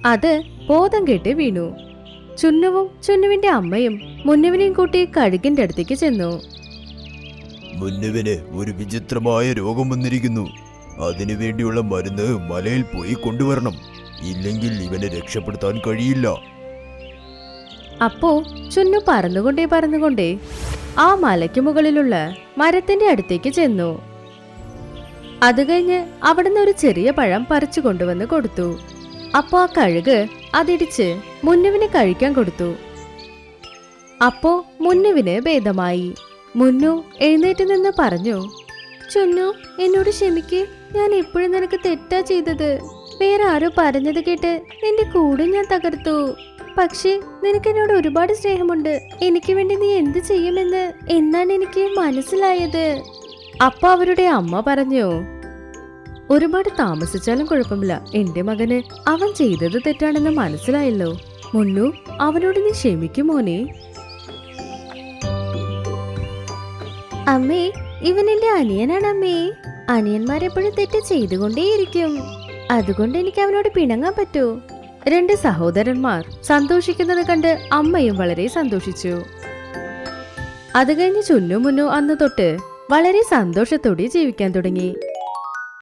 അത് ബോധം കെട്ട് വീണു. ചുന്നുവും ചുന്നുവിന്റെ അമ്മയും മുന്നുവിനെയും കൂട്ടി കഴുകിന്റെ അടുത്തേക്ക് ചെന്നു. മുന്നുവിന് ഒരു വിചിത്രമായ രോഗം വന്നിരിക്കുന്നു. അതിനുവേണ്ടിയുള്ള മരുന്ന് മലയിൽ പോയി കൊണ്ടുവരണം. ഇല്ലെങ്കിൽ ഇവനെ രക്ഷപ്പെടുത്താൻ കഴിയില്ല. അപ്പോ ചുന്നു പറന്നുകൊണ്ടേ ആ മലയ്ക്ക് മുകളിലുള്ള മരത്തിന്റെ അടുത്തേക്ക് ചെന്നു. അത് കഴിഞ്ഞ് അവിടുന്ന് ഒരു ചെറിയ പഴം പറിച്ചു കൊണ്ടുവന്ന് കൊടുത്തു. അപ്പോ ആ കഴുക് അതിടിച്ച് മുന്നുവിന് കഴിക്കാൻ കൊടുത്തു. അപ്പോ മുന്നുവിന് ഭേദമായി. മുന്നു എഴുന്നേറ്റ് നിന്ന് പറഞ്ഞു, ചുന്നു, എന്നോട് ക്ഷമിക്ക്. ഞാൻ എപ്പോഴും നിനക്ക് തെറ്റാ ചെയ്തത്. വേറെ ആരോ പറഞ്ഞത് കേട്ട് നിന്റെ കൂടെ ഞാൻ തകർത്തു. പക്ഷേ നിനക്ക് എന്നോട് ഒരുപാട് സ്നേഹമുണ്ട്. എനിക്ക് വേണ്ടി നീ എന്ത് ചെയ്യുമെന്ന് എന്നാണ് എനിക്ക് മനസ്സിലായത്. അപ്പൊ അവരുടെ അമ്മ പറഞ്ഞു, ഒരുപാട് താമസിച്ചാലും കുഴപ്പമില്ല. എന്റെ മകന് അവൻ ചെയ്തത് തെറ്റാണെന്ന് മനസ്സിലായല്ലോ. മുന്നു, അവനോട് നീ ക്ഷമിക്കുമോനെ? അമ്മേ, ഇവൻ എന്റെ അനിയനാണ് അമ്മേ. അനിയന്മാരെപ്പോഴും തെറ്റ് ചെയ്തുകൊണ്ടേയിരിക്കും. അതുകൊണ്ട് എനിക്ക് അവനോട് പിണങ്ങാൻ പറ്റൂ. രണ്ട് സഹോദരന്മാർ സന്തോഷിക്കുന്നത് കണ്ട് അമ്മയും വളരെ സന്തോഷിച്ചു. അത് കഴിഞ്ഞ് ചുന്നു മുന്നു അന്ന് തൊട്ട് വളരെ സന്തോഷത്തോടെ ജീവിക്കാൻ തുടങ്ങി.